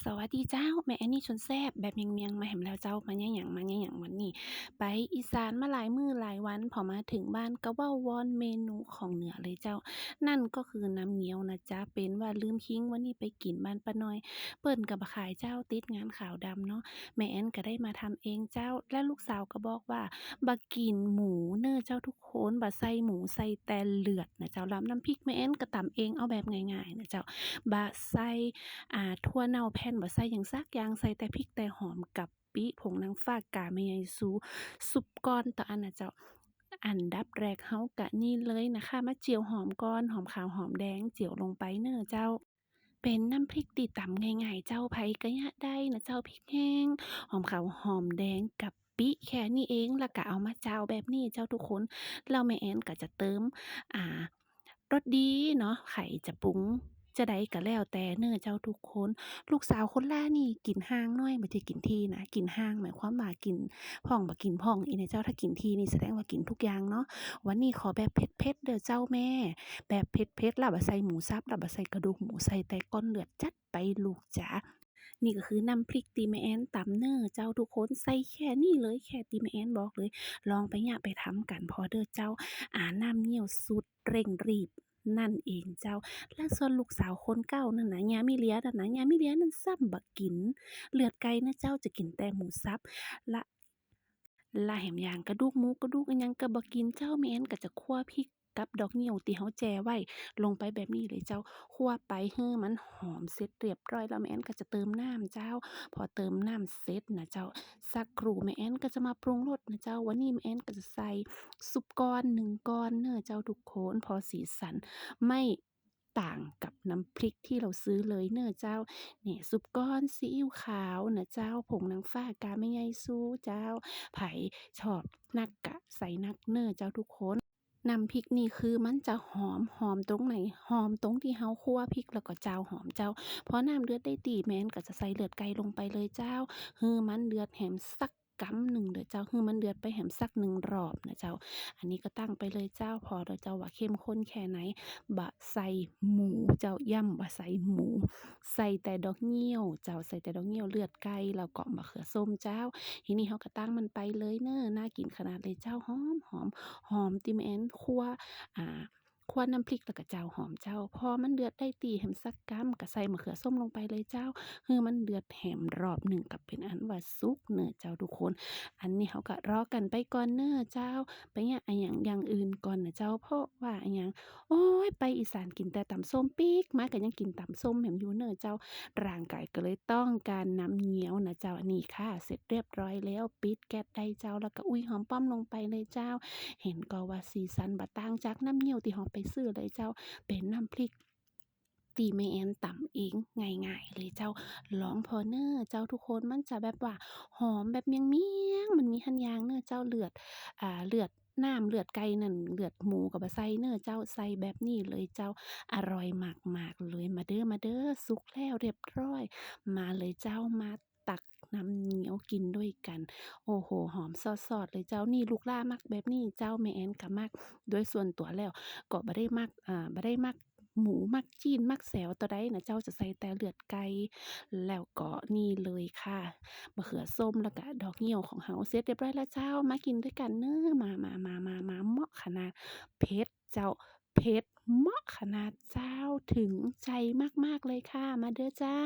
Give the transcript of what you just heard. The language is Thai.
สวัสดีเจ้าแม่อันนี้ชนแซ่บแบบเมียงๆมาแหมแล้วเจ้ามาแย่หยังมาแย่หยังวันนี้ไปอีสานมาหลายมื้อหลายวันพอมาถึงบ้านก็เว้าวอนเมนูของเหนือเลยเจ้านั่นก็คือน้ำเงี้ยวนะจ๊ะเป็นว่าลืมคิงวันนี้ไปกินบ้านป้าน้อยเปิ้นก็บ่ขายเจ้าติดงานขาวดำเนาะแม่แอนก็ได้มาทำเองเจ้าและลูกสาวก็บอกว่าบ่กินหมูเน้อเจ้าทุกคนบ่ใส่หมูใส่แต่เลือดนะเจ้าแล้วน้ำพริกแม่แอนก็ตำเองเอาแบบง่ายๆนะเจ้าบ่ใส่ ถั่วเน่าแผ่นบ่ใส่หยังซักอย่างใส่แต่พริกแต่หอมกะปิผงนางฟ้ากาแม่ยายซูซุปก้อนต่ออันน่ะเจ้าอันดับแรกเฮาก็นี่เลยนะคะมาเจียวหอมก่อนหอมขาวหอมแดงเจียวลงไปเน้อเจ้าเป็นน้ำพริกที่ตำง่ายๆเจ้าไผก็ยะได้นะเจ้าพริกแห้งหอมขาวหอมแดงกะปิแค่นี้เองแล้วก็เอามาจ้าวแบบนี้เจ้าทุกคนแล้วแม่แอนก็จะเติมอ่ารสดีเนาะไข่จะปรุงจะใดก็แล้วแต่เน้อเจ้าทุกคนลูกสาวคนล่านี่กินห่างน้อยบ่ได้กินที่นะกินห่างหมายความว่ากินพ่องบ่กินพ่องอีเนี่ยเจ้าถ้ากินที่นี่แสดงว่ากินทุกอย่างเนาะวันนี้ขอแบบเผ็ดๆเด้อเจ้าแม่แบบเผ็ดๆแล้วบ่ใส่หมูสับแล้วบ่ใส่กระดูกหมูใส่แต่ก้อนเลือดจัดไปลูกจ๋านี่ก็คือน้ำพริกที่แม่แอนตำเน้อเจ้าทุกคนใส่แค่นี้เลยแค่ที่แม่แอนบอกเลยลองไปย้าไปทำกันพอเด้อเจ้าน้ำเงี้ยวสุดเร่งรีบนั่นเองเจ้า และส่วนลูกสาวคนเก่านั่นน่ะยามิเลียนั่นน่ะยามิเลียนั่นซ้ำบ่กินเลือดไก่นะเจ้าจะกินแต่หมูสับและแหมอย่างกระดูกหมูกระดูกอิหยังก็บ่กินเจ้าแม่นก็จะคั่วพริกกับดอกเหนี่ยวที่เฮาแจ่ไว้ลงไปแบบนี้เลยเจ้าคั่วไปให้มันหอมเสร็จเรียบร้อยแล้วแม่แอนก็จะเติมน้ำเจ้าพอเติมน้ำเสร็จนะเจ้าสักครู่แม่แอนก็จะมาปรุงรสนะเจ้าวันนี้แม่แอนก็จะใส่ซุปก้อน1ก้อนเน้อเจ้าทุกคนพอสีสันไม่ต่างกับน้ำพริกที่เราซื้อเลยเน้อเจ้าเนี่ยซุปก้อนซีอิ๊วขาวนะเจ้าผงนางฟ้ากาแม่ยายซูเจ้า ไผชอบนักกะใส่นักเน้อเจ้าทุกคนน้ำพริกนี่คือมันจะหอมหอมตรงไหนหอมตรงที่เฮาคั่วพริกแล้วก็จ้าวหอมเจ้าพอน้ำเดือดได้ที่แม่นก็จะใส่เลือดไก่ลงไปเลยเจ้าฮือมันเดือดแหมสักกำหนึ่งเด้อเจ้าฮือมันเดือดไปแหมสัก1รอบนะเจ้าอันนี้ก็ตั้งไปเลยเจ้าพอเด้อเจ้าว่าเข้มข้นแค่ไหนบ่ใส่หมูเจ้าย่ำบ่ใส่หมูใส่แต่ดอกเหงี้ยวเจ้าใส่แต่ดอกเหงี้ยวเลือดไก่แล้วก็มะเขือส้มเจ้า ทีนี้เขาก็ตั้งมันไปเลยเน้อน่ากินขนาดเลยเจ้าหอมหอมหอมติแม่นคั่วอ่าคั่วน้ำพริกแล้วก็เจ้าหอมเจ้าพอมันเดือดได้ตีแหมสักกำก็ใส่มะเขือส้มลงไปเลยเจ้าคือมันเดือดแหมรอบหนึ่งก็เป็นอันว่าสุกเน้อเจ้าทุกคนอันนี้เขาก็รอกันไปก่อนเน้อเจ้าไปเนี่ยอะหยังอย่างอื่นก่อนนะเจ้าเพราะว่าอะหยังโอ๊ยไปอีสานกินแต่ตำส้มปี๊กมาก็ยังกินตำส้มแหมอยู่เน้อเจ้า ร่างกายก็เลยต้องการน้ำเงี้ยวนะเจ้าอันนี้ค่ะเสร็จเรียบร้อยแล้วปิดแก๊สได้เจ้าแล้วก็อุ้ยหอมป้อมลงไปเลยเจ้าเห็นก็ว่าสีสันบ่ต่างจากน้ำเงี้ยวที่เฮาไปซื้อเลยเจ้าเป็นน้ำพริกที่แม่แอนตำเองง่ายๆเลยเจ้าลองพอเน้อเจ้าทุกคนมันจะแบบว่าหอมแบบเมียงๆมันมีหันอย่างเน้อเจ้าเลือดเลือดน้ำเลือดไก่นั่นเลือดหมูก็บ่ใส่เน้อเจ้าใส่แบบนี้เลยเจ้าอร่อยมากๆเลยมาเด้อมาเด้อสุกแล้วเรียบร้อย มาเลยเจ้ามาตักน้ำเหนียวกินด้วยกันโอ้โฮหอมซอดๆเลยเจ้านี่ลูกหล้ามักแบบนี้เจ้าแม่แอนก็มักโดยส่วนตัวแล้วก็บ่ได้มักบ่ได้มักหมูมักจีนมักแสวเท่าใดนะเจ้าจะใส่แต่เลือดไก่แล้วก็นี่เลยค่ะมะเขือส้มแล้วก็ดอกเหยี่ยวของเฮาเสร็จเรียบร้อยแล้วเจ้ามากินด้วยกันเด้อมาเหมาะขนาดเผ็ดเจ้าเผ็ดเหมาะขนาดเจ้าถึงใจมากๆเลยค่ะมาเด้อเจ้า